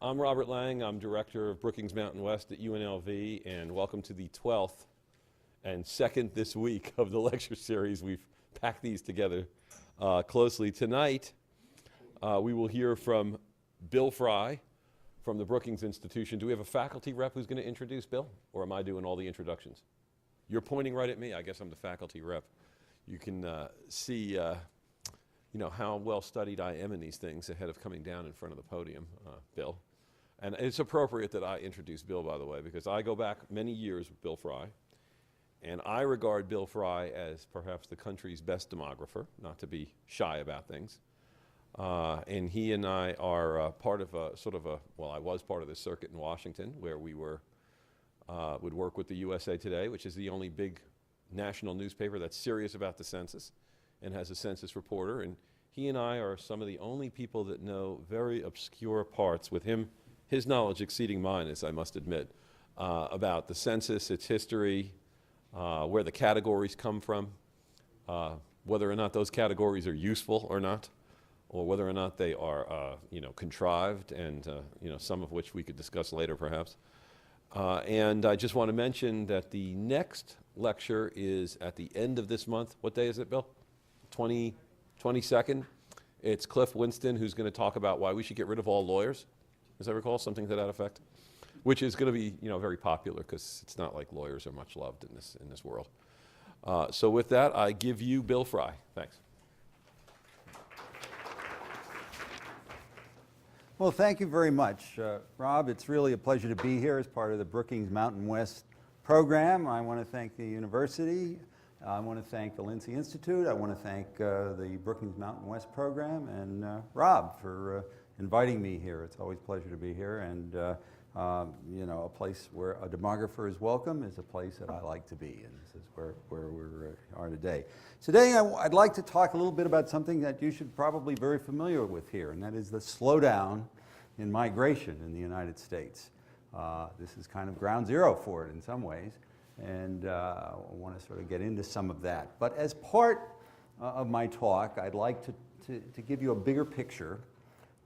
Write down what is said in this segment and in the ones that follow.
I'm Robert Lang. I'm director of Brookings Mountain West at UNLV, and welcome to the 12th and second this week of the lecture series. We've packed these together closely. Tonight, we will hear from Bill Frey from the Brookings Institution. Do we have a faculty rep who's going to introduce Bill, or am I doing all the introductions? You're pointing right at me. I guess I'm the faculty rep. You can see how well studied I am in these things ahead of coming down in front of the podium, Bill. And it's appropriate that I introduce Bill, by the way, because I go back many years with Bill Frey, and I regard Bill Frey as perhaps the country's best demographer, not to be shy about things. And he and I are part of I was part of the circuit in Washington, where we would work with the USA Today, which is the only big national newspaper that's serious about the census and has a census reporter. And he and I are some of the only people that know very obscure parts, with his knowledge exceeding mine, as I must admit, about the census, its history, where the categories come from, whether or not those categories are useful or not, or whether or not they are contrived, and some of which we could discuss later perhaps. And I just want to mention that the next lecture is at the end of this month. What day is it, Bill? 22nd. It's Cliff Winston, who's going to talk about why we should get rid of all lawyers, as I recall, something to that effect, which is going to be very popular, because it's not like lawyers are much loved in this world. So with that, I give you Bill Frey. Thanks. Well, thank you very much, Rob. It's really a pleasure to be here as part of the Brookings Mountain West program. I want to thank the university. I want to thank the Lindsay Institute. I want to thank the Brookings Mountain West program, and Rob for inviting me here. It's always a pleasure to be here, and a place where a demographer is welcome is a place that I like to be, and this is where we are today. Today I'd like to talk a little bit about something that you should probably be very familiar with here, and that is the slowdown in migration in the United States. This is kind of ground zero for it in some ways, and I want to sort of get into some of that. But as part of my talk, I'd like to give you a bigger picture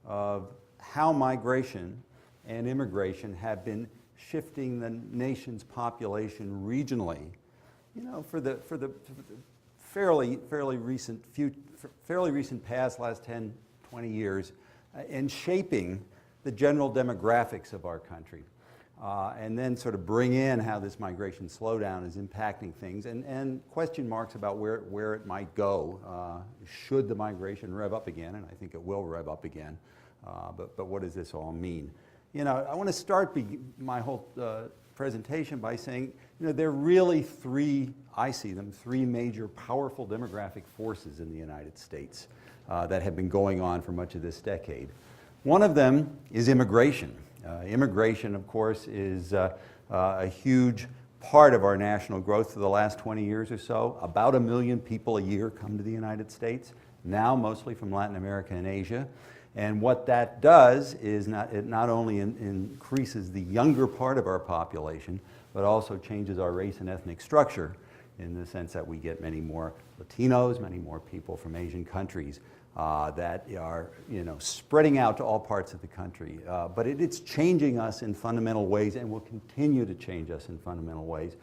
of how migration and immigration have been shifting the nation's population regionally, for the fairly recent past, last 10, 20 years, and shaping the general demographics of our country. And then sort of bring in how this migration slowdown is impacting things, and question marks about where it might go. Should the migration rev up again? And I think it will rev up again. But what does this all mean? I want to start my whole presentation by saying, there are really three major powerful demographic forces in the United States that have been going on for much of this decade. One of them is immigration. Immigration, of course, is a huge part of our national growth for the last 20 years or so. About 1 million people a year come to the United States, now mostly from Latin America and Asia. And what that does is it not only increases the younger part of our population, but also changes our race and ethnic structure, in the sense that we get many more Latinos, many more people from Asian countries that are spreading out to all parts of the country. But it's changing us in fundamental ways, and will continue to change us in fundamental ways.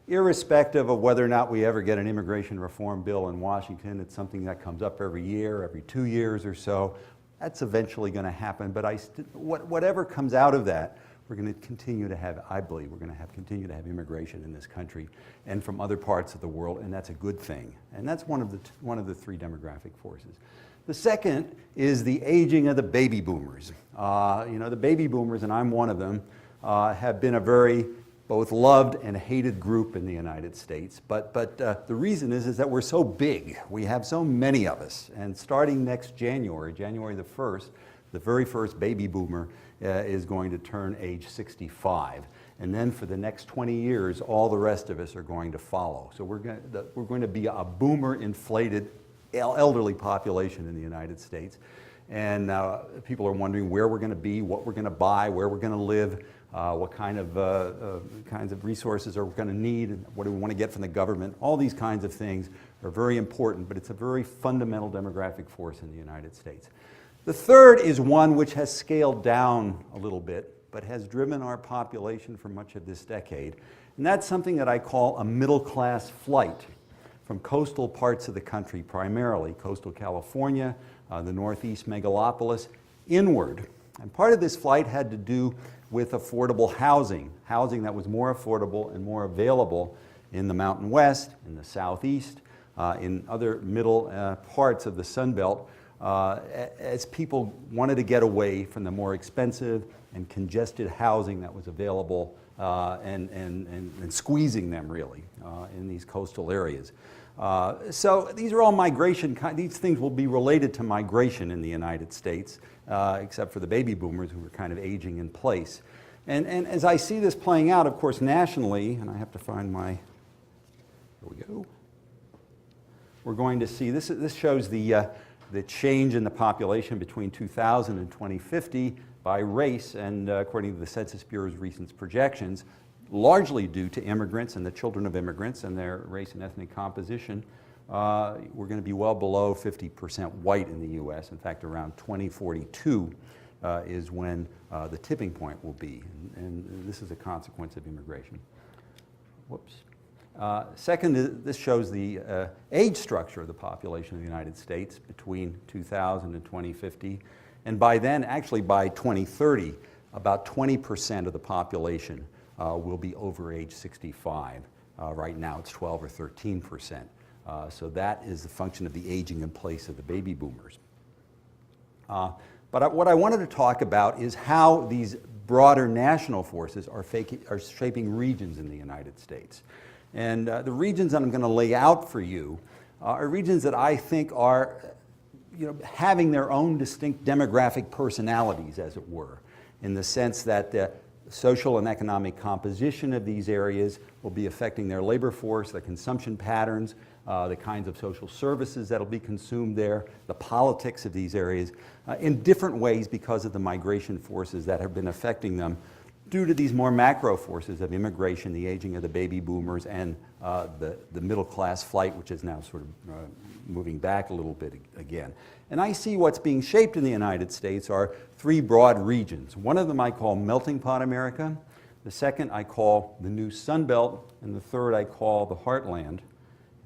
Irrespective of whether or not we ever get an immigration reform bill in Washington, it's something that comes up every year, every 2 years or so. That's eventually going to happen, but whatever comes out of that, we're going to continue to have, I believe, continue to have immigration in this country and from other parts of the world, and that's a good thing. And that's one of the three demographic forces. The second is the aging of the baby boomers. The baby boomers, and I'm one of them, have been a very both loved and hated group in the United States. But the reason is that we're so big. We have so many of us. And starting next January the 1st, the very first baby boomer is going to turn age 65. And then for the next 20 years, all the rest of us are going to follow. So we're going to be a boomer-inflated elderly population in the United States. And people are wondering where we're going to be, what we're going to buy, where we're going to live, what kinds of resources are we going to need, and what do we want to get from the government. All these kinds of things are very important, but it's a very fundamental demographic force in the United States. The third is one which has scaled down a little bit, but has driven our population for much of this decade. And that's something that I call a middle-class flight from coastal parts of the country, primarily coastal California, the Northeast megalopolis, inward. And part of this flight had to do with affordable housing, housing that was more affordable and more available in the Mountain West, in the Southeast, in other middle parts of the Sun Belt, as people wanted to get away from the more expensive and congested housing that was available and squeezing them really in these coastal areas. So these are all migration, these things will be related to migration in the United States, except for the baby boomers who are kind of aging in place. And as I see this playing out, of course, nationally, and I have to find my, here we go. We're going to see, this shows the change in the population between 2000 and 2050 by race, and according to the Census Bureau's recent projections, largely due to immigrants and the children of immigrants and their race and ethnic composition, we're going to be well below 50% white in the U.S. In fact, around 2042 is when the tipping point will be, and this is a consequence of immigration. Whoops. Second, this shows the age structure of the population of the United States between 2000 and 2050. And by then, actually by 2030, about 20% of the population will be over age 65. Right now it's 12 or 13%. So that is the function of the aging in place of the baby boomers. But what I wanted to talk about is how these broader national forces are shaping regions in the United States. And the regions that I'm going to lay out for you are regions that I think are having their own distinct demographic personalities, as it were, in the sense that the social and economic composition of these areas will be affecting their labor force, their consumption patterns, the kinds of social services that will be consumed there, the politics of these areas, in different ways because of the migration forces that have been affecting them due to these more macro forces of immigration, the aging of the baby boomers, and the middle class flight, which is now sort of moving back a little bit again. And I see what's being shaped in the United States are three broad regions. One of them I call melting pot America, the second I call the new Sun Belt, and the third I call the heartland.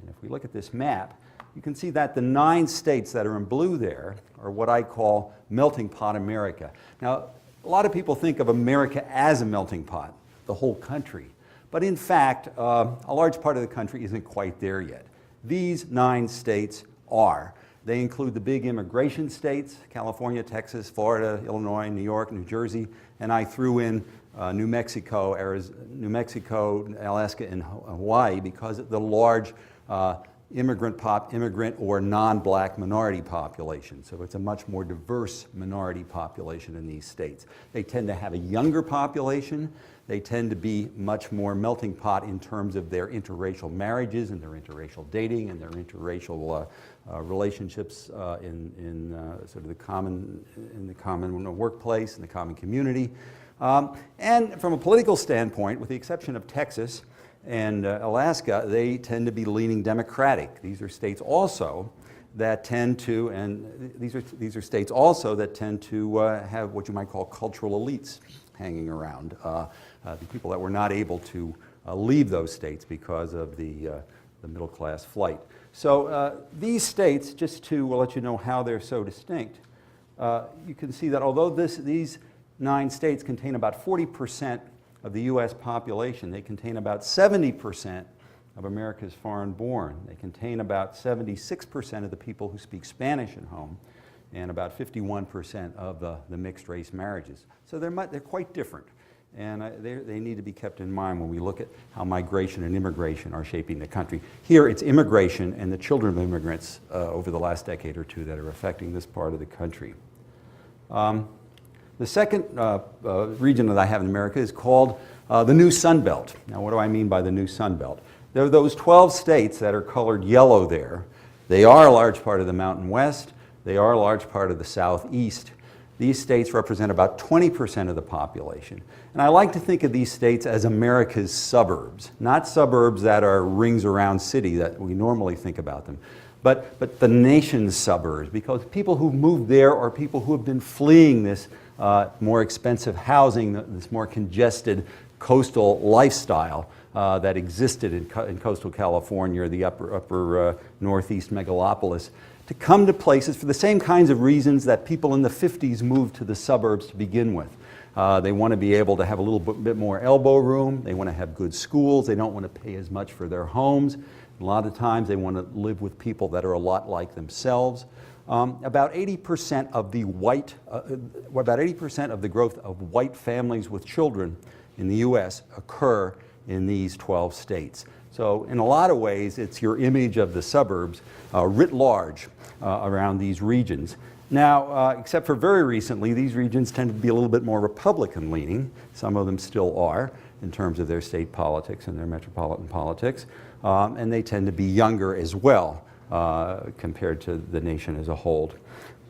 And if we look at this map, you can see that the 9 states that are in blue there are what I call melting pot America. Now, a lot of people think of America as a melting pot, the whole country. But in fact, a large part of the country isn't quite there yet. These 9 states are. They include the big immigration states, California, Texas, Florida, Illinois, New York, New Jersey, and I threw in New Mexico, Alaska, and Hawaii because of the large immigrant or non-black minority population. So it's a much more diverse minority population in these states. They tend to have a younger population. They tend to be much more melting pot in terms of their interracial marriages and their interracial dating and their interracial relationships in sort of the common workplace and the common community. And from a political standpoint, with the exception of Texas and Alaska, they tend to be leaning Democratic. These are states also that tend to, and these are states also that tend to have what you might call cultural elites hanging around, the people that were not able to leave those states because of the middle class flight. So these states, just to let you know how they're so distinct, you can see that although these 9 states contain about 40% of the U.S. population, they contain about 70% of America's foreign-born. They contain about 76% of the people who speak Spanish at home, and about 51% of the mixed-race marriages. So they're quite different, and they need to be kept in mind when we look at how migration and immigration are shaping the country. Here, it's immigration and the children of immigrants over the last decade or two that are affecting this part of the country. The second region that I have in America is called the New Sun Belt. Now, what do I mean by the New Sun Belt? There are those 12 states that are colored yellow there. They are a large part of the Mountain West. They are a large part of the Southeast. These states represent about 20% of the population. And I like to think of these states as America's suburbs, not suburbs that are rings around city that we normally think about them, but the nation's suburbs, because people who've moved there are people who have been fleeing this more expensive housing, this more congested coastal lifestyle that existed in coastal California, or the upper northeast megalopolis, to come to places for the same kinds of reasons that people in the 50s moved to the suburbs to begin with. They want to be able to have a little bit more elbow room. They want to have good schools. They don't want to pay as much for their homes. A lot of times they want to live with people that are a lot like themselves. About 80% of the growth of white families with children in the U.S. occur in these 12 states. So in a lot of ways, it's your image of the suburbs writ large around these regions. Now, except for very recently, these regions tend to be a little bit more Republican-leaning. Some of them still are in terms of their state politics and their metropolitan politics. And they tend to be younger as well compared to the nation as a whole.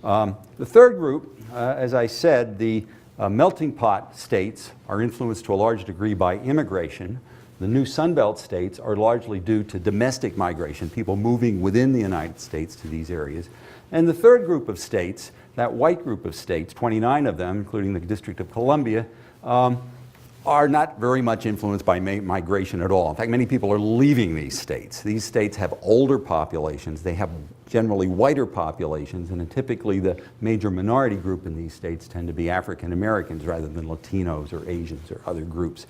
The third group, as I said, the melting pot states are influenced to a large degree by immigration. The new Sunbelt states are largely due to domestic migration, people moving within the United States to these areas. And the third group of states, that white group of states, 29 of them, including the District of Columbia, are not very much influenced by migration at all. In fact, many people are leaving these states. These states have older populations. They have generally whiter populations, and typically the major minority group in these states tend to be African Americans rather than Latinos or Asians or other groups.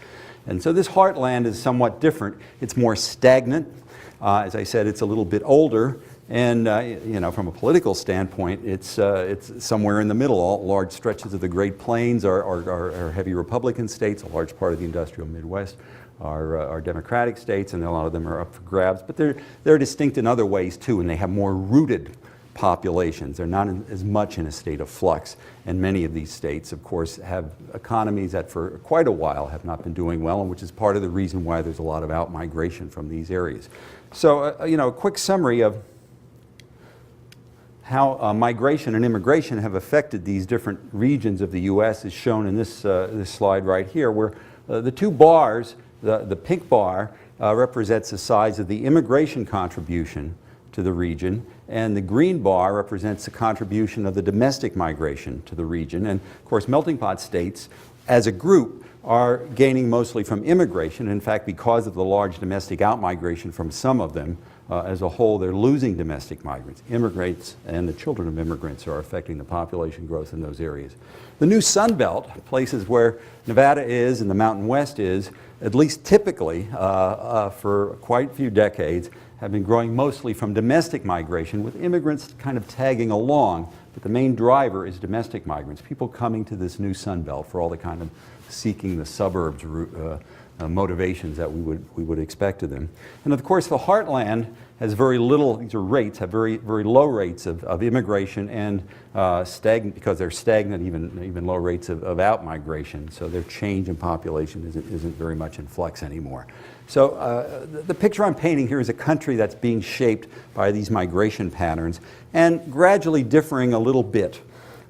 And so this heartland is somewhat different. It's more stagnant. As I said, it's a little bit older. And you know, from a political standpoint, it's somewhere in the middle. All large stretches of the Great Plains are heavy Republican states. A large part of the industrial Midwest are Democratic states, and a lot of them are up for grabs. But they're distinct in other ways too, and they have more rooted populations. They're not as much in a state of flux. And many of these states, of course, have economies that for quite a while have not been doing well, and which is part of the reason why there's a lot of out-migration from these areas. So, you know, a quick summary of how migration and immigration have affected these different regions of the U.S. is shown in this slide right here, where the two bars, the pink bar represents the size of the immigration contribution to the region, and the green bar represents the contribution of the domestic migration to the region. And of course, melting pot states, as a group, are gaining mostly from immigration. In fact, because of the large domestic out-migration from some of them, as a whole, they're losing domestic migrants. Immigrants and the children of immigrants are affecting the population growth in those areas. The new Sun Belt, places where Nevada is and the Mountain West is, at least typically for quite a few decades, have been growing mostly from domestic migration, with immigrants kind of tagging along. But the main driver is domestic migrants, people coming to this new Sun Belt for all the kind of seeking the suburbs motivations that we would expect of them. And of course, the heartland has very little, these are rates, have very low rates of immigration and stagnant, because they're stagnant, even low rates of out-migration. So their change in population isn't very much in flux anymore. So the picture I'm painting here is a country that's being shaped by these migration patterns and gradually differing a little bit.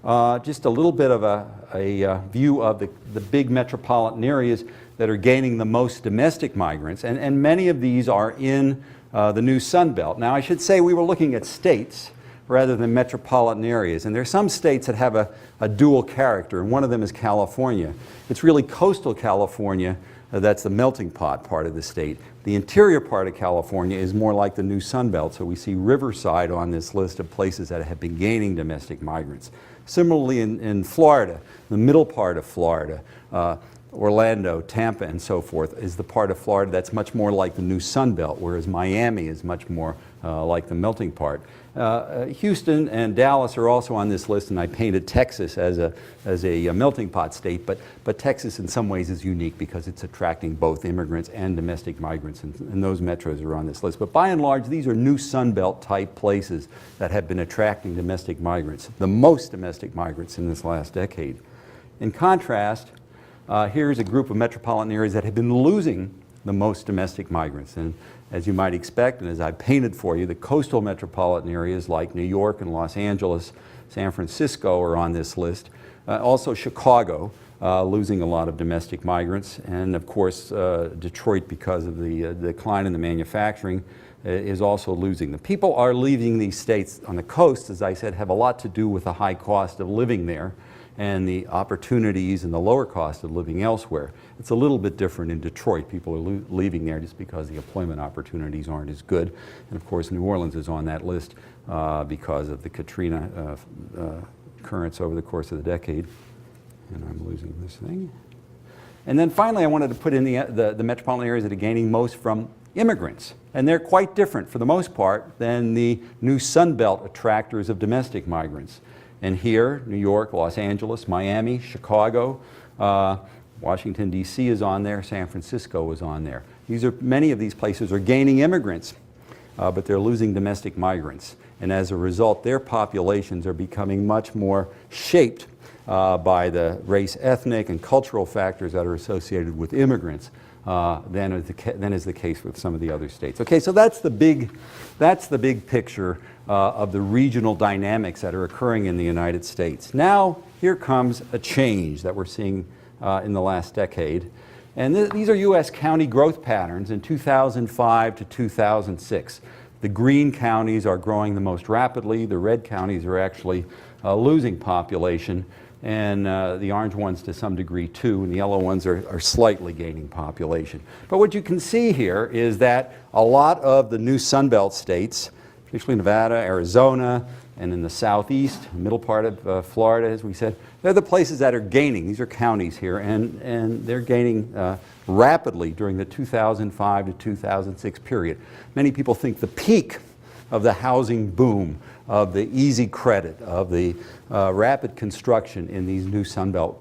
Just a little bit of a view of the big metropolitan areas that are gaining the most domestic migrants, and many of these are in the new Sun Belt. Now, I should say we were looking at states rather than metropolitan areas, and there are some states that have a dual character, and one of them is California. It's really coastal California that's the melting pot part of the state. The interior part of California is more like the new Sun Belt, so we see Riverside on this list of places that have been gaining domestic migrants. Similarly, in Florida, the middle part of Florida, Orlando, Tampa, and so forth, is the part of Florida that's much more like the new Sun Belt, whereas Miami is much more like the melting part. Houston and Dallas are also on this list, and I painted Texas as a melting pot state, but Texas in some ways is unique because it's attracting both immigrants and domestic migrants, and those metros are on this list. But by and large, these are new Sun Belt type places that have been attracting domestic migrants, the most domestic migrants in this last decade. In contrast, here's a group of metropolitan areas that have been losing the most domestic migrants. And as you might expect, and as I painted for you, the coastal metropolitan areas like New York and Los Angeles, San Francisco are on this list. Also Chicago, losing a lot of domestic migrants. And of course, Detroit, because of the decline in the manufacturing, is also losing. The people are leaving these states on the coast, as I said, have a lot to do with the high cost of living there and the opportunities and the lower cost of living elsewhere. It's a little bit different in Detroit. People are leaving there just because the employment opportunities aren't as good. And of course, New Orleans is on that list because of the Katrina occurrence over the course of the decade. And I'm losing this thing. And then finally, I wanted to put in the metropolitan areas that are gaining most from immigrants. And they're quite different, for the most part, than the new Sunbelt attractors of domestic migrants. And here, New York, Los Angeles, Miami, Chicago, Washington, D.C. is on there, San Francisco is on there. Many of these places are gaining immigrants, but they're losing domestic migrants. And as a result, their populations are becoming much more shaped by the race, ethnic, and cultural factors that are associated with immigrants than is the case with some of the other states. Okay, so that's the big picture of the regional dynamics that are occurring in the United States. Now, here comes a change that we're seeing in the last decade. And these are U.S. county growth patterns in 2005 to 2006. The green counties are growing the most rapidly. The red counties are actually losing population. And the orange ones to some degree too, and the yellow ones are slightly gaining population. But what you can see here is that a lot of the new Sunbelt states, particularly Nevada, Arizona, and in the southeast, middle part of Florida, as we said, they're the places that are gaining. These are counties here, and they're gaining rapidly during the 2005 to 2006 period. Many people think the peak of the housing boom, of the easy credit, of the rapid construction in these new Sunbelt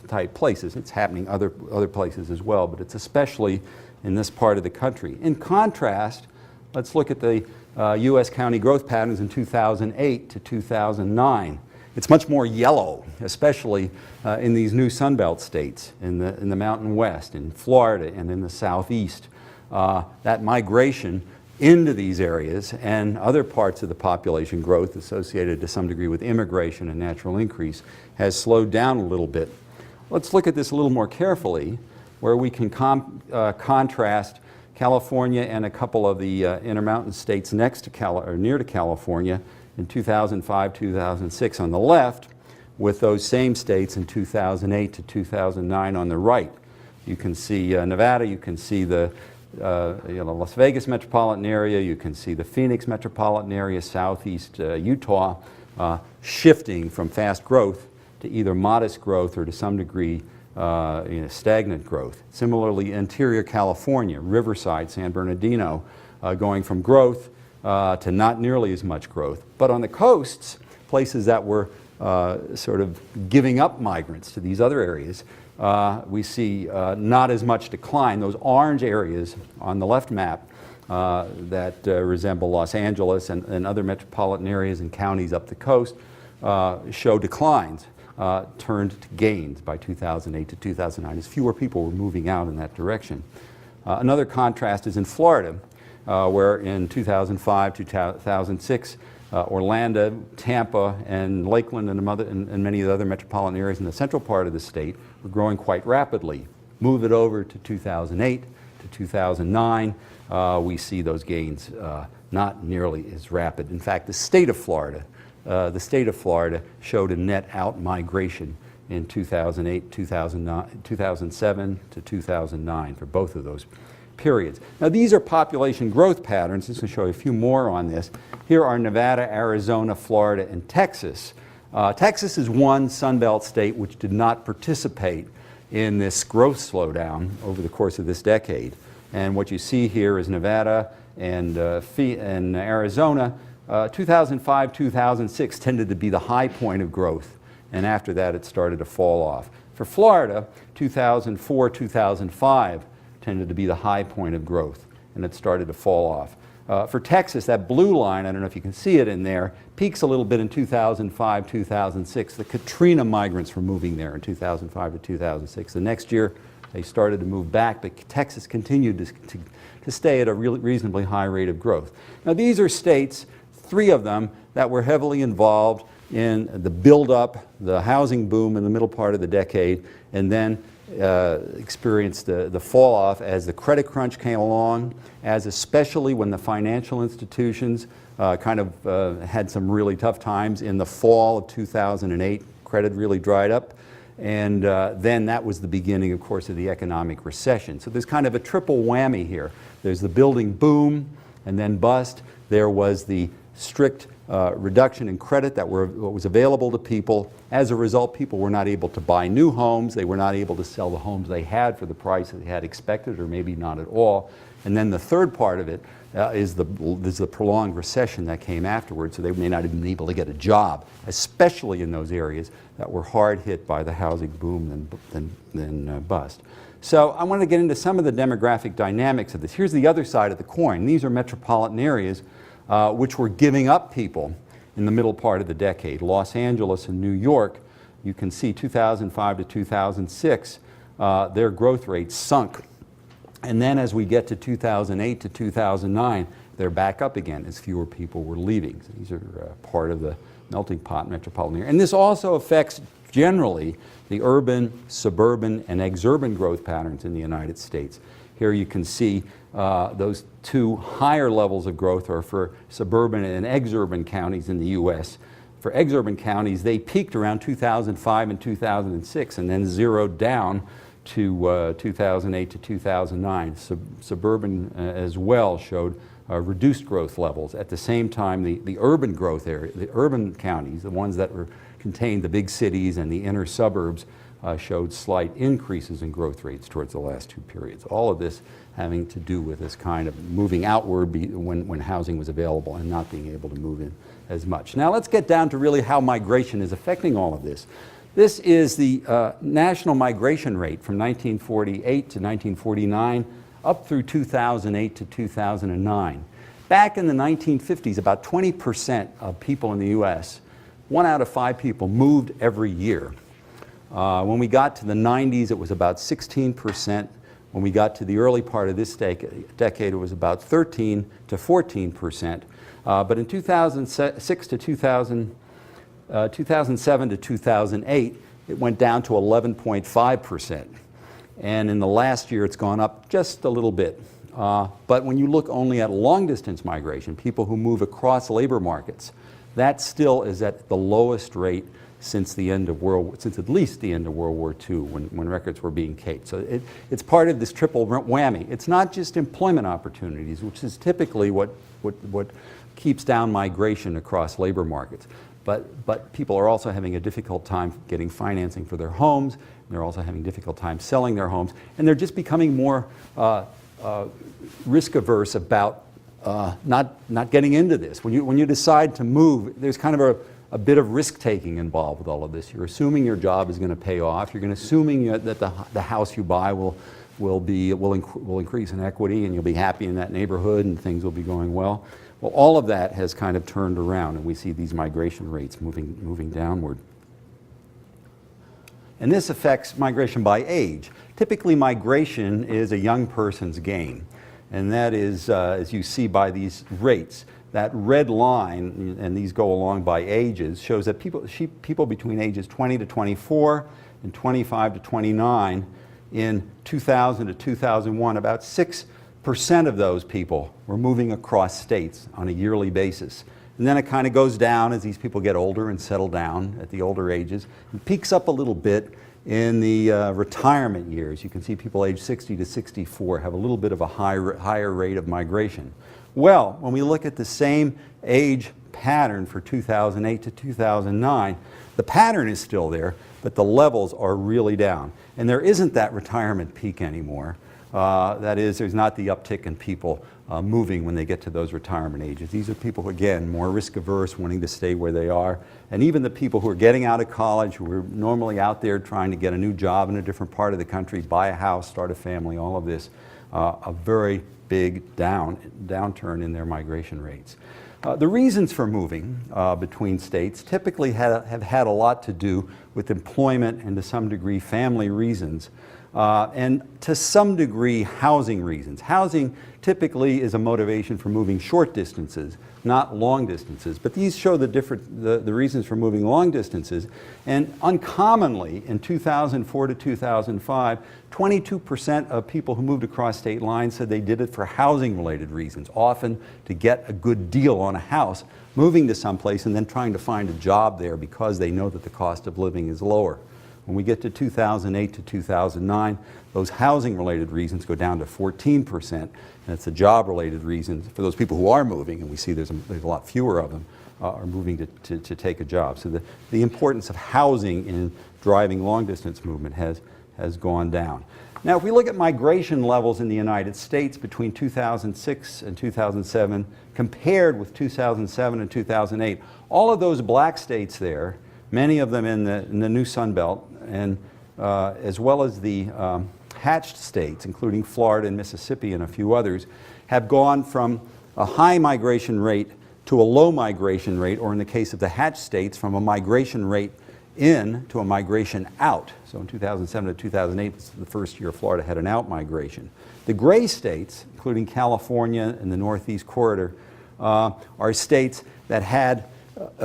type places. It's happening other places as well, but it's especially in this part of the country. In contrast, let's look at the U.S. county growth patterns in 2008 to 2009. It's much more yellow, especially in these new Sunbelt states, in the Mountain West, in Florida, and in the Southeast. That migration into these areas and other parts of the population growth associated to some degree with immigration and natural increase has slowed down a little bit. Let's look at this a little more carefully, where we can contrast California and a couple of the Intermountain States near to California in 2005, 2006 on the left, with those same states in 2008 to 2009 on the right. You can see Nevada, you can see the Las Vegas metropolitan area, you can see the Phoenix metropolitan area, southeast Utah, shifting from fast growth to either modest growth or to some degree stagnant growth. Similarly, interior California, Riverside, San Bernardino, going from growth to not nearly as much growth. But on the coasts, places that were sort of giving up migrants to these other areas, we see not as much decline. Those orange areas on the left map that resemble Los Angeles and other metropolitan areas and counties up the coast show declines, turned to gains by 2008 to 2009 as fewer people were moving out in that direction. Another contrast is in Florida, where in 2005 to 2006, Orlando, Tampa, and Lakeland and many of the other metropolitan areas in the central part of the state were growing quite rapidly. Move it over to 2008 to 2009, we see those gains not nearly as rapid. In fact, the state of Florida showed a net out migration in 2008, 2007 to 2009 for both of those periods. Now, these are population growth patterns. Just to show you a few more on this. Here are Nevada, Arizona, Florida, and Texas. Texas is one Sunbelt state which did not participate in this growth slowdown over the course of this decade. And what you see here is Nevada and Arizona. 2005, 2006 tended to be the high point of growth, and after that it started to fall off. For Florida, 2004, 2005 tended to be the high point of growth, and it started to fall off. For Texas, that blue line, I don't know if you can see it in there, peaks a little bit in 2005, 2006. The Katrina migrants were moving there in 2005 to 2006. The next year, they started to move back, but Texas continued to stay at a reasonably high rate of growth. Now, these are states, three of them, that were heavily involved in the build-up, the housing boom in the middle part of the decade, and then experienced the fall-off as the credit crunch came along, as especially when the financial institutions had some really tough times in the fall of 2008. Credit really dried up, and then that was the beginning, of course, of the economic recession. So there's kind of a triple whammy here. There's the building boom and then bust. There was the strict reduction in credit that what was available to people. As a result, people were not able to buy new homes. They were not able to sell the homes they had for the price that they had expected, or maybe not at all. And then the third part of it is the prolonged recession that came afterwards, so they may not even be able to get a job, especially in those areas that were hard hit by the housing boom then bust. So I want to get into some of the demographic dynamics of this. Here's the other side of the coin. These are metropolitan areas which were giving up people in the middle part of the decade. Los Angeles and New York, you can see 2005 to 2006, their growth rates sunk. And then as we get to 2008 to 2009, they're back up again as fewer people were leaving. So these are part of the melting pot metropolitan area. And this also affects generally the urban, suburban, and exurban growth patterns in the United States. Here you can see those two higher levels of growth are for suburban and exurban counties in the U.S. For exurban counties, they peaked around 2005 and 2006 and then zeroed down to 2008 to 2009. Suburban as well showed reduced growth levels. At the same time, the urban growth area, the urban counties, the ones that contained the big cities and the inner suburbs, showed slight increases in growth rates towards the last two periods. All of this having to do with this kind of moving outward when housing was available and not being able to move in as much. Now let's get down to really how migration is affecting all of this. This is the national migration rate from 1948 to 1949 up through 2008 to 2009. Back in the 1950s, about 20% of people in the U.S., 1 out of 5 people, moved every year. When we got to the 90s, it was about 16%. When we got to the early part of this decade, it was about 13 to 14%. But in 2006 to 2007 to 2008, it went down to 11.5%. And in the last year, it's gone up just a little bit. But when you look only at long-distance migration, people who move across labor markets, that still is at the lowest rate since at least the end of World War II, when records were being kept. So it's part of this triple whammy. It's not just employment opportunities, which is typically what keeps down migration across labor markets. But people are also having a difficult time getting financing for their homes. And they're also having a difficult time selling their homes. And they're just becoming more risk averse about not getting into this. When you decide to move, there's kind of a bit of risk-taking involved with all of this. You're assuming your job is going to pay off. You're assuming that the house you buy will increase in equity, and you'll be happy in that neighborhood, and things will be going well. Well, all of that has kind of turned around, and we see these migration rates moving downward. And this affects migration by age. Typically, migration is a young person's game, and that is, as you see by these rates, that red line, and these go along by ages, shows that people between ages 20 to 24 and 25 to 29 in 2000 to 2001, about 6% of those people were moving across states on a yearly basis. And then it kind of goes down as these people get older and settle down at the older ages. It peaks up a little bit in the retirement years. You can see people age 60 to 64 have a little bit of a higher rate of migration. Well, when we look at the same age pattern for 2008 to 2009, the pattern is still there, but the levels are really down. And there isn't that retirement peak anymore. That is, there's not the uptick in people moving when they get to those retirement ages. These are people who, again, more risk-averse, wanting to stay where they are. And even the people who are getting out of college, who are normally out there trying to get a new job in a different part of the country, buy a house, start a family, all of this, a very big downturn in their migration rates. The reasons for moving between states typically have had a lot to do with employment and to some degree family reasons. and to some degree housing reasons. Housing typically is a motivation for moving short distances, not long distances. But these show the reasons for moving long distances. And uncommonly, in 2004 to 2005, 22% of people who moved across state lines said they did it for housing-related reasons, often to get a good deal on a house, moving to someplace and then trying to find a job there because they know that the cost of living is lower. When we get to 2008 to 2009, those housing-related reasons go down to 14%, and it's the job-related reasons for those people who are moving, and we see there's a lot fewer of them, are moving to take a job. So the importance of housing in driving long-distance movement has gone down. Now, if we look at migration levels in the United States between 2006 and 2007, compared with 2007 and 2008, all of those black states there, many of them in the new Sun Belt, and as well as the hatched states, including Florida and Mississippi and a few others, have gone from a high migration rate to a low migration rate, or in the case of the hatched states, from a migration rate in to a migration out. So in 2007 to 2008, this is the first year Florida had an out migration. The gray states, including California and the Northeast Corridor, are states that had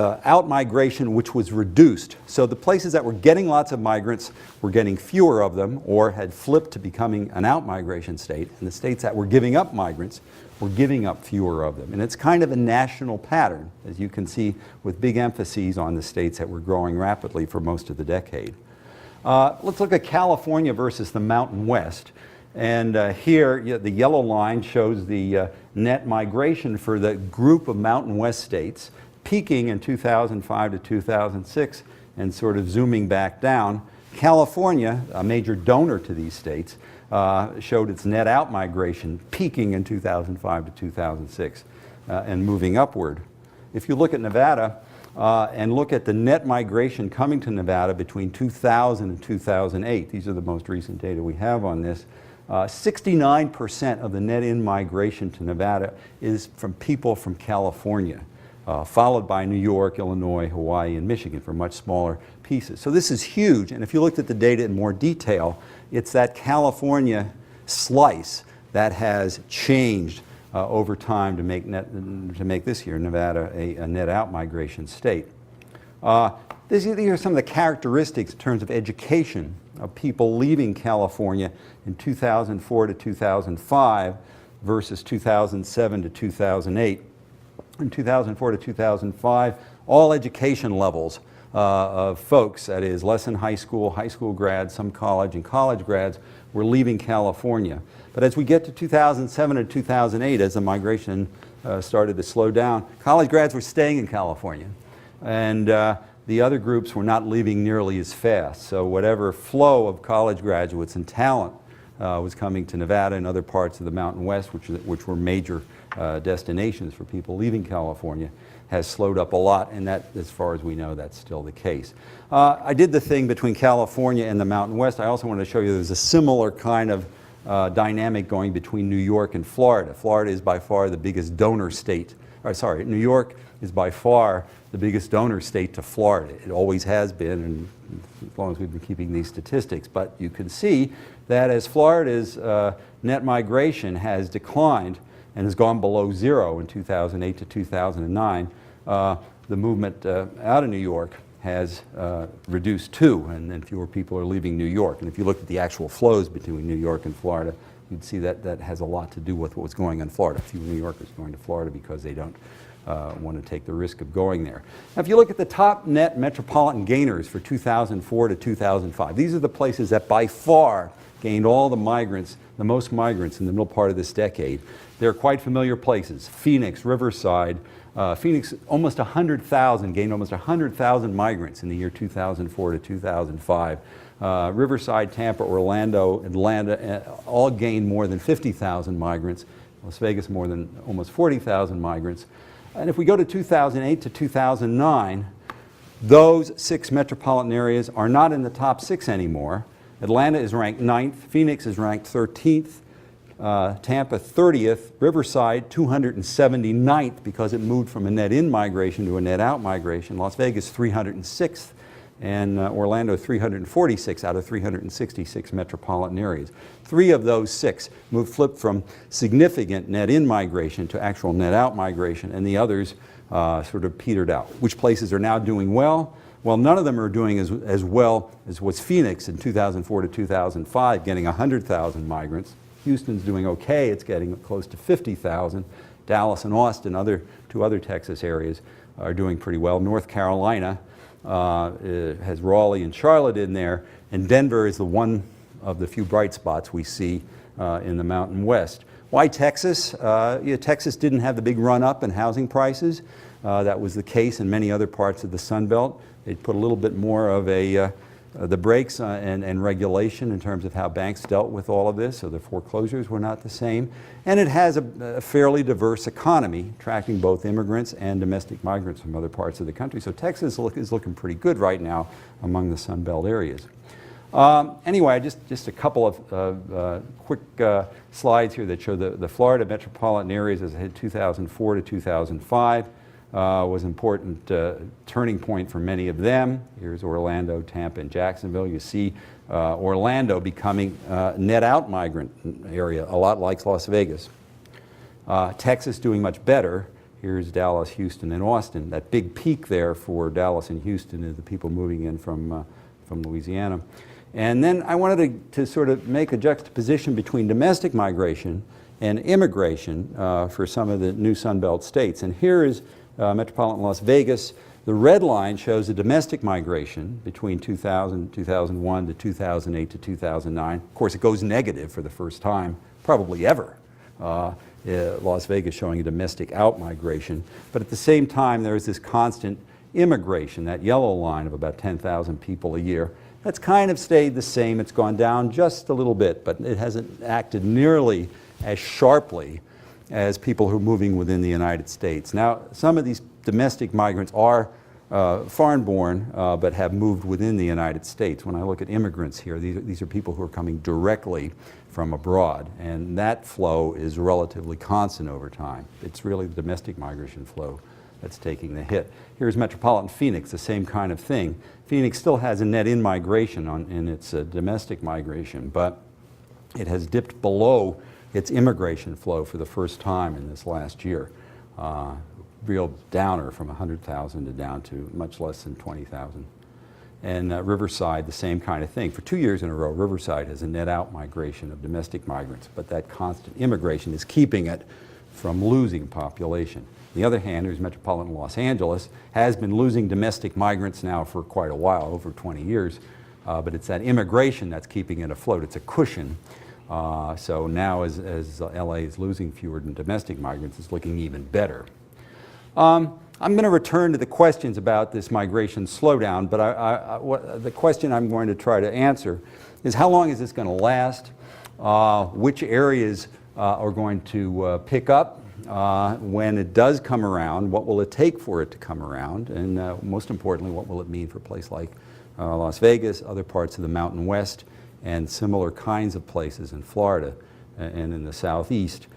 out migration which was reduced. So the places that were getting lots of migrants were getting fewer of them, or had flipped to becoming an out migration state, and the states that were giving up migrants were giving up fewer of them. And it's kind of a national pattern, as you can see, with big emphases on the states that were growing rapidly for most of the decade. Let's look at California versus the Mountain West. And here, the yellow line shows the net migration for the group of Mountain West states, peaking in 2005 to 2006 and sort of zooming back down. California, a major donor to these states, showed its net out migration peaking in 2005 to 2006 and moving upward. If you look at Nevada and look at the net migration coming to Nevada between 2000 and 2008, these are the most recent data we have on this, 69% of the net in migration to Nevada is from people from California. Followed by New York, Illinois, Hawaii, and Michigan for much smaller pieces. So this is huge, and if you looked at the data in more detail, it's that California slice that has changed over time to make this year Nevada a net out migration state. These are some of the characteristics in terms of education of people leaving California in 2004 to 2005 versus 2007 to 2008. In 2004 to 2005, all education levels of folks, that is less than high school grads, some college, and college grads, were leaving California. But as we get to 2007 and 2008, as the migration started to slow down, college grads were staying in California. And the other groups were not leaving nearly as fast. So whatever flow of college graduates and talent was coming to Nevada and other parts of the Mountain West, which were major destinations for people leaving California, has slowed up a lot, and that, as far as we know, that's still the case. I did the thing between California and the Mountain West. I also wanted to show you there's a similar kind of dynamic going between New York and Florida. Florida is by far the biggest donor state, New York is by far the biggest donor state to Florida. It always has been, and as long as we've been keeping these statistics. But you can see that as Florida's net migration has declined and has gone below zero in 2008 to 2009, the movement out of New York has reduced too, and then fewer people are leaving New York. And if you look at the actual flows between New York and Florida, you'd see that that has a lot to do with what's going on in Florida. Few New Yorkers going to Florida because they don't want to take the risk of going there. Now, if you look at the top net metropolitan gainers for 2004 to 2005, these are the places that by far gained all the migrants, the most migrants in the middle part of this decade. They're quite familiar places: Phoenix, Riverside. Phoenix, almost 100,000, gained almost 100,000 migrants in the year 2004 to 2005. Riverside, Tampa, Orlando, Atlanta, all gained more than 50,000 migrants. Las Vegas, more than almost 40,000 migrants. And if we go to 2008 to 2009, those 6 metropolitan areas are not in the top 6 anymore. Atlanta is ranked 9th, Phoenix is ranked 13th, Tampa 30th, Riverside 279th because it moved from a net in migration to a net out migration, Las Vegas 306th, and Orlando 346 out of 366 metropolitan areas. 3 of those 6 flipped from significant net in migration to actual net out migration, and the others sort of petered out. Which places are now doing well? Well, none of them are doing as well as was Phoenix in 2004 to 2005, getting 100,000 migrants. Houston's doing okay, it's getting close to 50,000. Dallas and Austin, 2 other Texas areas, are doing pretty well. North Carolina has Raleigh and Charlotte in there, and Denver is the one of the few bright spots we see in the Mountain West. Why Texas? Texas didn't have the big run-up in housing prices. That was the case in many other parts of the Sun Belt. They put a little bit more of the brakes and regulation in terms of how banks dealt with all of this, so the foreclosures were not the same. And it has a fairly diverse economy, attracting both immigrants and domestic migrants from other parts of the country. So Texas is looking pretty good right now among the Sun Belt areas. Anyway, just a couple of quick slides here that show the Florida metropolitan areas as I had 2004 to 2005. Was an important turning point for many of them. Here's Orlando, Tampa, and Jacksonville. You see Orlando becoming a net out migrant area, a lot like Las Vegas. Texas doing much better. Here's Dallas, Houston, and Austin. That big peak there for Dallas and Houston is the people moving in from Louisiana. And then I wanted to sort of make a juxtaposition between domestic migration and immigration for some of the new Sun Belt states. And here is Metropolitan Las Vegas. The red line shows the domestic migration between 2000, 2001 to 2008 to 2009. Of course, it goes negative for the first time, probably ever. Las Vegas showing a domestic out migration. But at the same time, there is this constant immigration, that yellow line of about 10,000 people a year. That's kind of stayed the same. It's gone down just a little bit, but it hasn't acted nearly as sharply as people who are moving within the United States. Now, some of these domestic migrants are foreign-born, but have moved within the United States. When I look at immigrants here, these are people who are coming directly from abroad, and that flow is relatively constant over time. It's really the domestic migration flow that's taking the hit. Here's Metropolitan Phoenix, the same kind of thing. Phoenix still has a net in migration in its domestic migration, but it has dipped below its immigration flow for the first time in this last year. Real downer from 100,000 to down to much less than 20,000. And Riverside, the same kind of thing. For 2 years in a row, Riverside has a net out migration of domestic migrants, but that constant immigration is keeping it from losing population. On the other hand, there's Metropolitan Los Angeles, has been losing domestic migrants now for quite a while, over 20 years, but it's that immigration that's keeping it afloat. It's a cushion. So now as LA is losing fewer domestic migrants, it's looking even better. I'm going to return to the questions about this migration slowdown, but the question I'm going to try to answer is how long is this going to last? Which areas are going to pick up when it does come around? What will it take for it to come around? And most importantly, what will it mean for a place like Las Vegas, other parts of the Mountain West, and similar kinds of places in Florida and in the Southeast?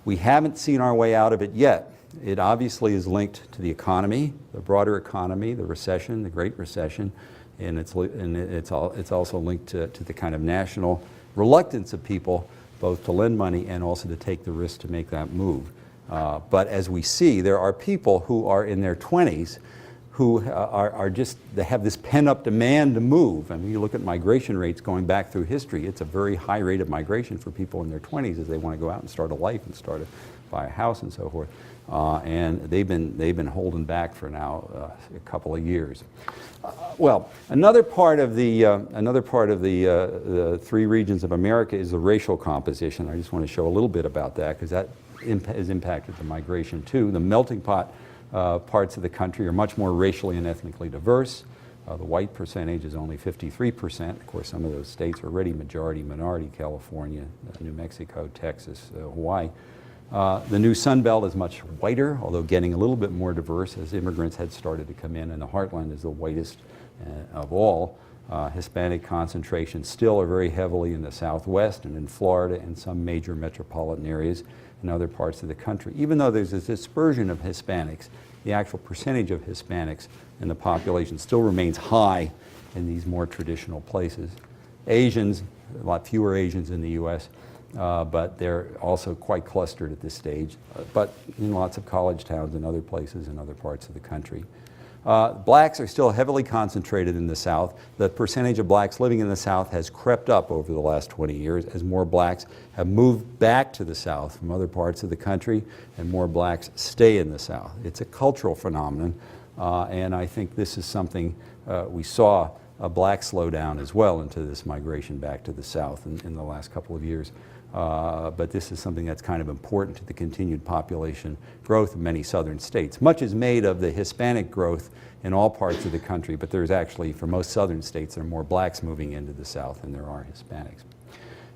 We haven't seen our way out of it yet. It obviously is linked to the economy, the broader economy, the recession, the Great Recession, and it's also linked to the kind of national reluctance of people both to lend money and also to take the risk to make that move. But as we see, there are people who are in their 20s who they have this pent-up demand to move. I mean, you look at migration rates going back through history, it's a very high rate of migration for people in their 20s as they want to go out and start a life and buy a house and so forth. And they've been holding back for now a couple of years. Well, another part of the 3 regions of America is the racial composition. I just want to show a little bit about that because that has impacted the migration too. The melting pot parts of the country are much more racially and ethnically diverse. The white percentage is only 53%. Of course, some of those states are already majority minority: California, New Mexico, Texas, Hawaii. The new Sun Belt is much whiter, although getting a little bit more diverse as immigrants had started to come in, and the Heartland is the whitest of all. Hispanic concentrations still are very heavily in the Southwest and in Florida and some major metropolitan areas. in other parts of the country. Even though there's this dispersion of Hispanics, the actual percentage of Hispanics in the population still remains high in these more traditional places. Asians, a lot fewer Asians in the U.S., but they're also quite clustered at this stage, but in lots of college towns and other places in other parts of the country. Blacks are still heavily concentrated in the South. The percentage of blacks living in the South has crept up over the last 20 years as more blacks have moved back to the South from other parts of the country and more blacks stay in the South. It's a cultural phenomenon, and I think this is something we saw a black slowdown as well into this migration back to the South in the last couple of years. But this is something that's kind of important to the continued population growth of many southern states. Much is made of the Hispanic growth in all parts of the country, but there's actually, for most southern states, there are more blacks moving into the South than there are Hispanics.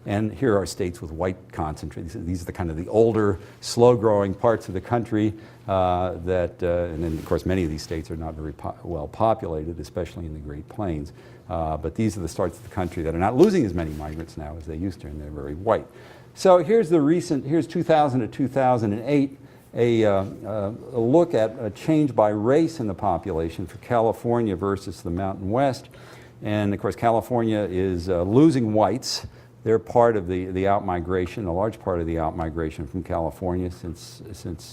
And here are states with white concentration. These are the kind of the older, slow-growing parts of the country and then, of course, many of these states are not very well populated, especially in the Great Plains. But these are the parts of the country that are not losing as many migrants now as they used to, and they're very white. So here's 2000 to 2008, a look at a change by race in the population for California versus the Mountain West. And of course, California is losing whites. They're part of the outmigration, a large part of the outmigration from California since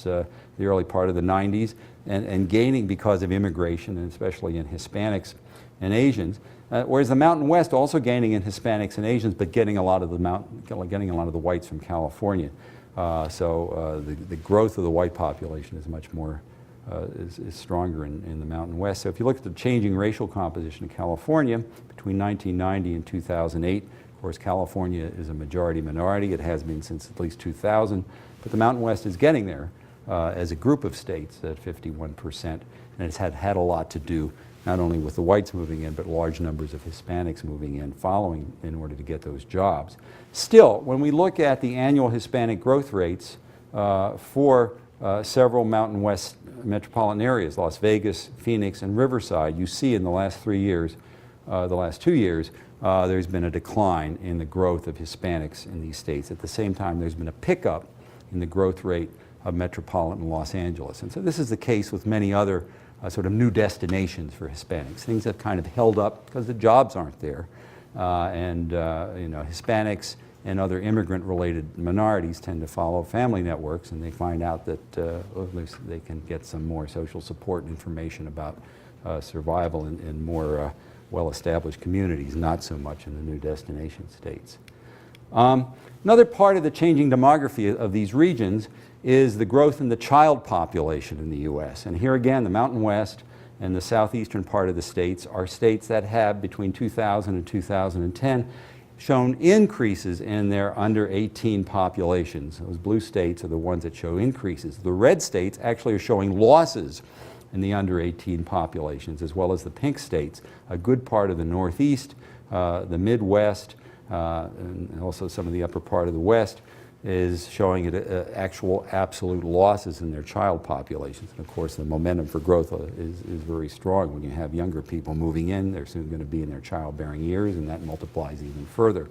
the early part of the 90s, and gaining because of immigration, and especially in Hispanics and Asians. Whereas the Mountain West also gaining in Hispanics and Asians, but getting a lot of the whites from California. So the growth of the white population is much more is stronger in the Mountain West. So if you look at the changing racial composition of California between 1990 and 2008, of course, California is a majority minority. It has been since at least 2000, but the Mountain West is getting there as a group of states at 51%, and it's had a lot to do not only with the whites moving in, but large numbers of Hispanics moving in following in order to get those jobs. Still, when we look at the annual Hispanic growth rates for several Mountain West metropolitan areas, Las Vegas, Phoenix, and Riverside, you see in the last 3 years, the last 2 years, there's been a decline in the growth of Hispanics in these states. At the same time, there's been a pickup in the growth rate of metropolitan Los Angeles. And so this is the case with many other sort of new destinations for Hispanics. Things have kind of held up because the jobs aren't there. Hispanics and other immigrant-related minorities tend to follow family networks, and they find out that at least they can get some more social support and information about survival in more well-established communities, not so much in the new destination states. Another part of the changing demography of these regions is the growth in the child population in the U.S. And here again, the Mountain West and the southeastern part of the states are states that have, between 2000 and 2010, shown increases in their under 18 populations. Those blue states are the ones that show increases. The red states actually are showing losses in the under 18 populations, as well as the pink states. A good part of the Northeast, the Midwest, and also some of the upper part of the West is showing actual absolute losses in their child populations. And of course, the momentum for growth is very strong. When you have younger people moving in, they're soon going to be in their childbearing years, and that multiplies even further.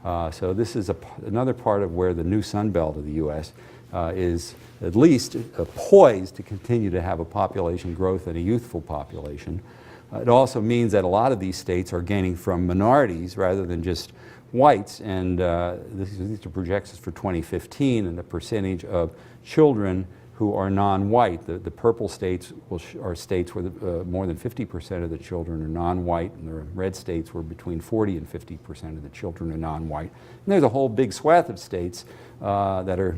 So this is another part of where the new Sun Belt of the U.S. Is at least poised to continue to have a population growth and a youthful population. It also means that a lot of these states are gaining from minorities rather than just whites, and these are projections for 2015, and the percentage of children who are non-white. The purple states are states where more than 50% of the children are non-white, and the red states where between 40 and 50% of the children are non-white. And there's a whole big swath of states that are,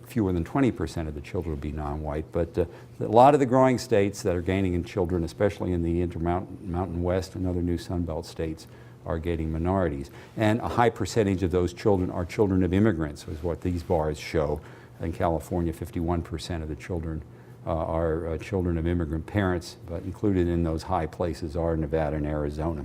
fewer than 20% of the children will be non-white. But a lot of the growing states that are gaining in children, especially in the Intermountain West and other new Sun Belt states, are gaining minorities. And a high percentage of those children are children of immigrants, is what these bars show. In California, 51% of the children are children of immigrant parents, but included in those high places are Nevada and Arizona.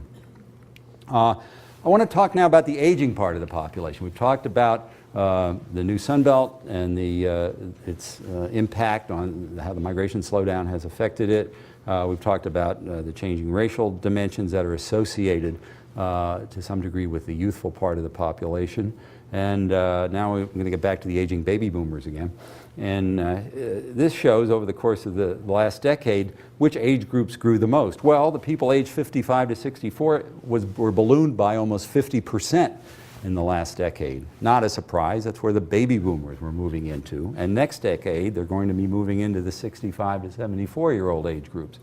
I want to talk now about the aging part of the population. We've talked about the new Sun Belt and its impact on how the migration slowdown has affected it. We've talked about the changing racial dimensions that are associated to some degree with the youthful part of the population. And now we're going to get back to the aging baby boomers again. And this shows over the course of the last decade which age groups grew the most. Well, the people aged 55 to 64 were ballooned by almost 50% in the last decade. Not a surprise, that's where the baby boomers were moving into. And next decade, they're going to be moving into the 65 to 74-year-old age groups.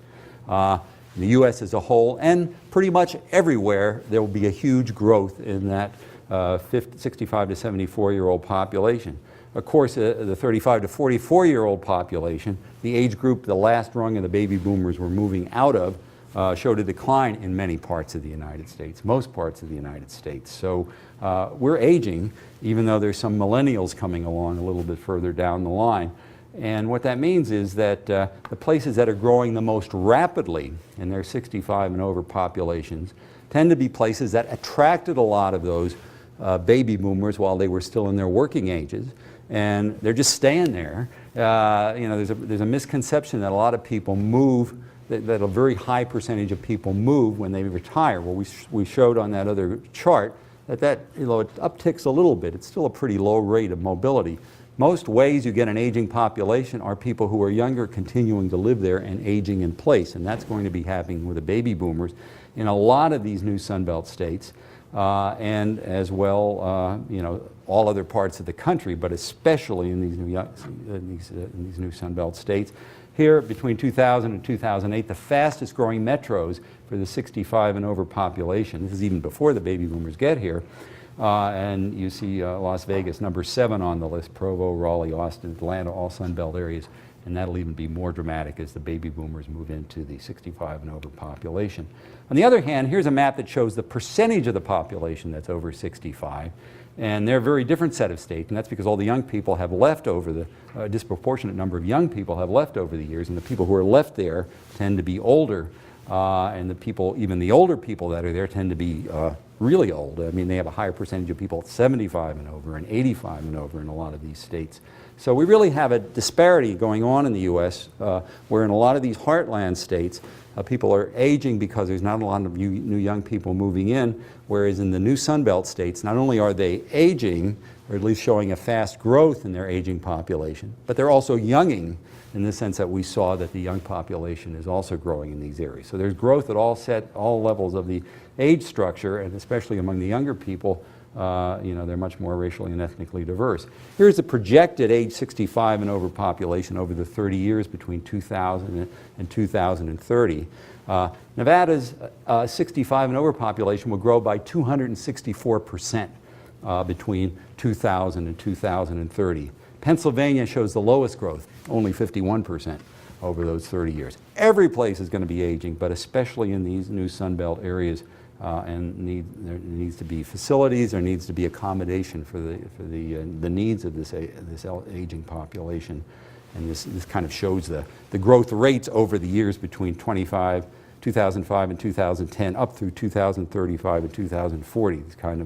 In the US as a whole, and pretty much everywhere, there will be a huge growth in that 65 to 74-year-old population. Of course, the 35 to 44-year-old population, the age group the last rung of the baby boomers were moving out of, showed a decline in many parts of the United States, most parts of the United States. So we're aging, even though there's some millennials coming along a little bit further down the line. And what that means is that the places that are growing the most rapidly in their 65 and over populations tend to be places that attracted a lot of those baby boomers while they were still in their working ages. And they're just staying there. You know, there's a misconception that a lot of people move, that a very high percentage of people move when they retire. Well, we showed on that other chart that you know, it upticks a little bit. It's still a pretty low rate of mobility. Most ways you get an aging population are people who are younger continuing to live there and aging in place, and that's going to be happening with the baby boomers in a lot of these new Sunbelt states, and as well, you know, all other parts of the country, but especially in these new Sunbelt states. Here, between 2000 and 2008, the fastest growing metros for the 65 and over population, this is even before the baby boomers get here, and you see Las Vegas, number 7 on the list, Provo, Raleigh, Austin, Atlanta, all Sunbelt areas, and that'll even be more dramatic as the baby boomers move into the 65 and over population. On the other hand, here's a map that shows the percentage of the population that's over 65, and they're a very different set of states, and that's because all the young people have left over the disproportionate number of young people have left over the years, and the people who are left there tend to be older, and the people, even the older people that are there, tend to be really old. I mean, they have a higher percentage of people at 75 and over and 85 and over in a lot of these states. So we really have a disparity going on in the U.S. Where in a lot of these heartland states, people are aging because there's not a lot of new young people moving in, whereas in the new Sunbelt states, not only are they aging, or at least showing a fast growth in their aging population, but they're also younging in the sense that we saw that the young population is also growing in these areas. So there's growth at all levels of the age structure, and especially among the younger people, you know, they're much more racially and ethnically diverse. Here's the projected age 65 and over population over the 30 years between 2000 and 2030. Nevada's 65 and over population will grow by 264% between 2000 and 2030. Pennsylvania shows the lowest growth, only 51% over those 30 years. Every place is going to be aging, but especially in these new Sunbelt areas, and there needs to be facilities, there needs to be accommodation for the needs of this aging population. And this kind of shows the growth rates over the years between 2005 and 2010 up through 2035 and 2040. These kind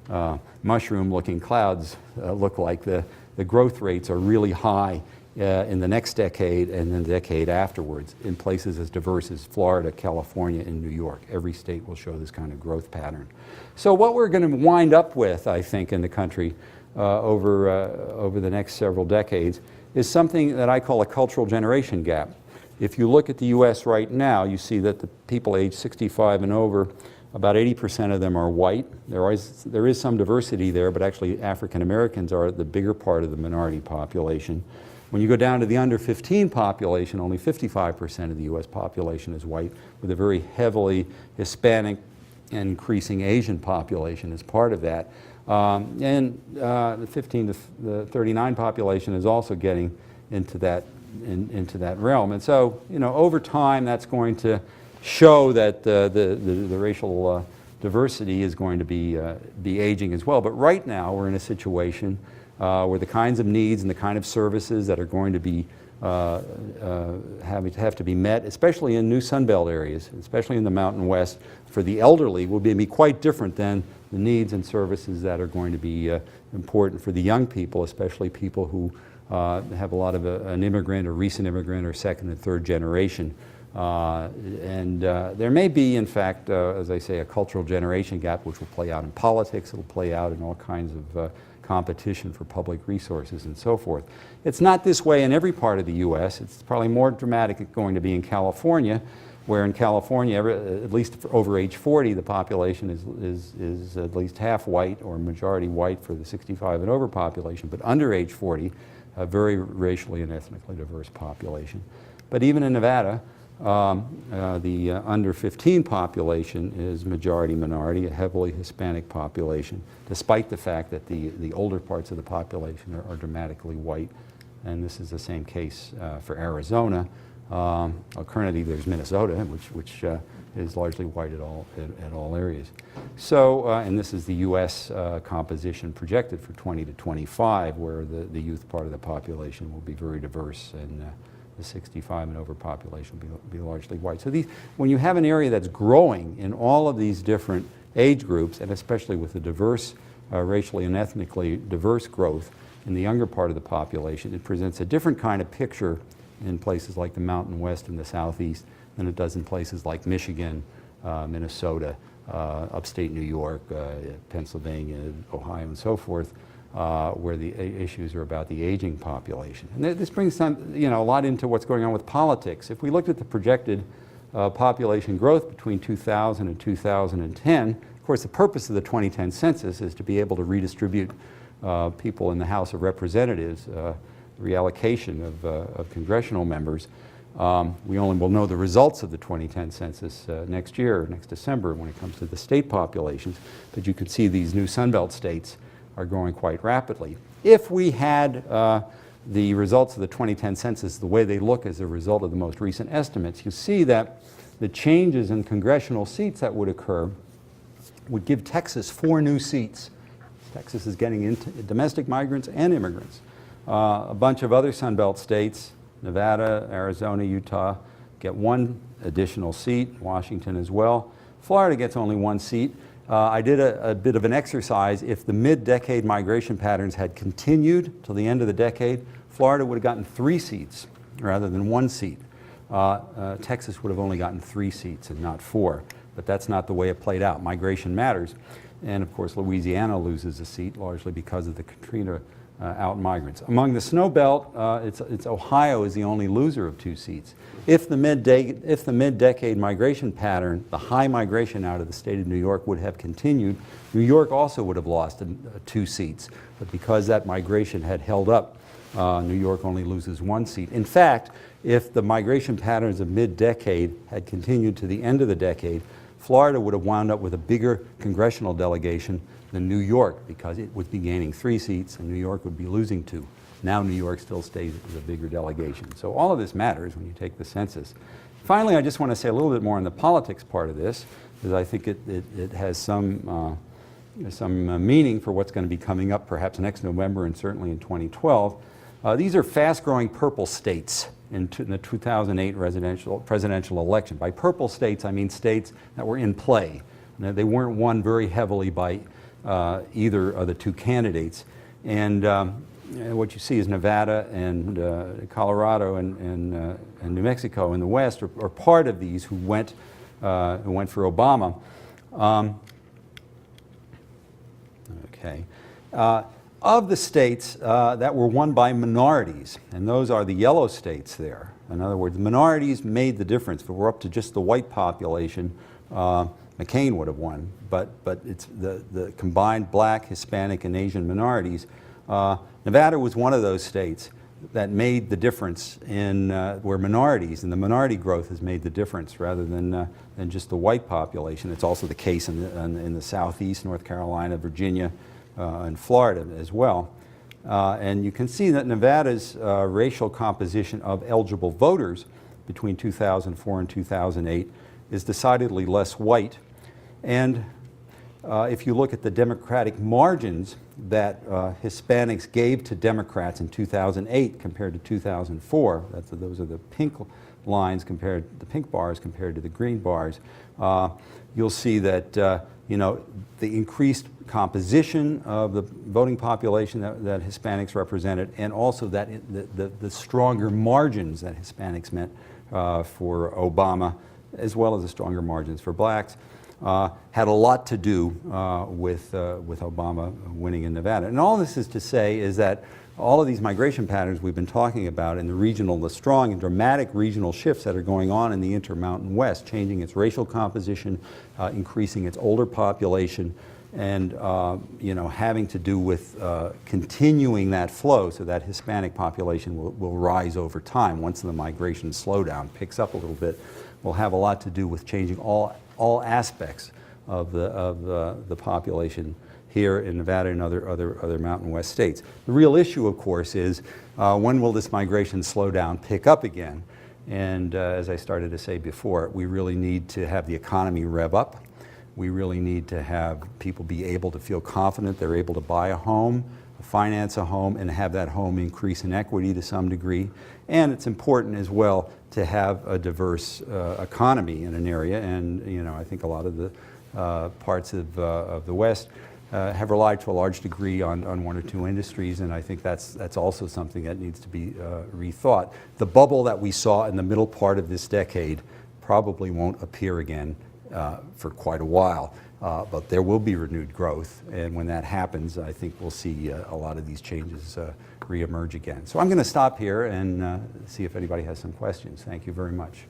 of mushroom-looking clouds look like the growth rates are really high in the next decade and then the decade afterwards in places as diverse as Florida, California, and New York. Every state will show this kind of growth pattern. So what we're going to wind up with, I think, in the country over the next several decades is something that I call a cultural generation gap. If you look at the U.S. right now, you see that the people aged 65 and over, about 80% of them are white. There is some diversity there, but actually African Americans are the bigger part of the minority population. When you go down to the under 15 population, only 55% of the U.S. population is white, with a very heavily Hispanic and increasing Asian population as part of that. And the 15 to the 39 population is also getting into that realm. And so, you know, over time, that's going to show that the racial diversity is going to be aging as well. But right now, we're in a situation where the kinds of needs and the kind of services that are going to be have to be met, especially in new Sunbelt areas, especially in the Mountain West, for the elderly will be quite different than the needs and services that are going to be important for the young people, especially people who have a lot of an immigrant or recent immigrant or second and third generation There may be, in fact, as I say, a cultural generation gap which will play out in politics, it will play out in all kinds of competition for public resources and so forth. It's not this way in every part of the U.S. It's probably more dramatic going to be in California, where in California, at least over age 40, the population is at least half white or majority white for the 65 and over population, but under age 40, a very racially and ethnically diverse population. But even in Nevada, the under 15 population is majority minority, a heavily Hispanic population, despite the fact that the older parts of the population are dramatically white. And this is the same case for Arizona. Currently there's Minnesota, which is largely white at all areas. So, and this is the U.S. Composition projected for 20 to 25, where the youth part of the population will be very diverse, and the 65 and over population will be largely white. So when you have an area that's growing in all of these different age groups, and especially with the diverse, racially and ethnically diverse growth in the younger part of the population, it presents a different kind of picture in places like the Mountain West and the Southeast than it does in places like Michigan, Minnesota, upstate New York, Pennsylvania, Ohio, and so forth, where the issues are about the aging population. And this brings some, a lot into what's going on with politics. If we looked at the projected population growth between 2000 and 2010, of course, the purpose of the 2010 census is to be able to redistribute people in the House of Representatives, reallocation of congressional members. We only will know the results of the 2010 census next year, next December, when it comes to the state populations. But you can see these new Sunbelt states are growing quite rapidly. If we had the results of the 2010 census the way they look as a result of the most recent estimates, you see that the changes in congressional seats that would occur would give Texas 4 new seats. Texas is getting into domestic migrants and immigrants. A bunch of other Sunbelt states, Nevada, Arizona, Utah, get 1 additional seat, Washington as well. Florida gets only 1 seat. I did a bit of an exercise. If the mid-decade migration patterns had continued till the end of the decade, Florida would have gotten 3 seats rather than 1 seat. Texas would have only gotten 3 seats and not 4. But that's not the way it played out. Migration matters. And of course, Louisiana loses a seat largely because of the Katrina out migrants. Among the snow belt, it's Ohio is the only loser of 2 seats. If the mid-decade migration pattern, the high migration out of the state of New York would have continued, New York also would have lost 2 seats. But because that migration had held up, New York only loses 1 seat. In fact, if the migration patterns of mid-decade had continued to the end of the decade, Florida would have wound up with a bigger congressional delegation than New York, because it would be gaining 3 seats and New York would be losing 2. Now New York still stays as a bigger delegation. So all of this matters when you take the census. Finally, I just want to say a little bit more on the politics part of this, because I think it has some meaning for what's going to be coming up perhaps next November and certainly in 2012. These are fast-growing purple states in the 2008 presidential election. By purple states, I mean states that were in play. Now, they weren't won very heavily by either of the 2 candidates. And what you see is Nevada and Colorado and New Mexico in the West are part of these who went for Obama. Of the states that were won by minorities, and those are the yellow states there. In other words, minorities made the difference. If it were up to just the white population, McCain would have won. But it's the combined black, Hispanic, and Asian minorities. Nevada was one of those states that made the difference in where minorities, and the minority growth has made the difference rather than just the white population. It's also the case in the Southeast, North Carolina, Virginia, and Florida as well. And you can see that Nevada's racial composition of eligible voters between 2004 and 2008 is decidedly less white. And if you look at the Democratic margins that Hispanics gave to Democrats in 2008 compared to 2004, those are the pink lines compared, the pink bars compared to the green bars, you'll see that you know, the increased composition of the voting population that Hispanics represented, and also that the stronger margins that Hispanics meant for Obama, as well as the stronger margins for blacks, had a lot to do with Obama winning in Nevada. And all this is to say is that all of these migration patterns we've been talking about and the strong and dramatic regional shifts that are going on in the Intermountain West, changing its racial composition, increasing its older population, and you know, having to do with continuing that flow so that Hispanic population will rise over time once the migration slowdown picks up a little bit, will have a lot to do with changing all aspects of the population here in Nevada and other Mountain West states. The real issue, of course, is when will this migration slowdown pick up again? And as I started to say before, we really need to have the economy rev up. We really need to have people be able to feel confident they're able to buy a home, finance a home, and have that home increase in equity to some degree. And it's important as well to have a diverse economy in an area. And you know, I think a lot of the parts of the West have relied to a large degree on one or two industries, and I think that's also something that needs to be rethought. The bubble that we saw in the middle part of this decade probably won't appear again for quite a while, but there will be renewed growth, and when that happens, I think we'll see a lot of these changes reemerge again. So I'm going to stop here and see if anybody has some questions. Thank you very much.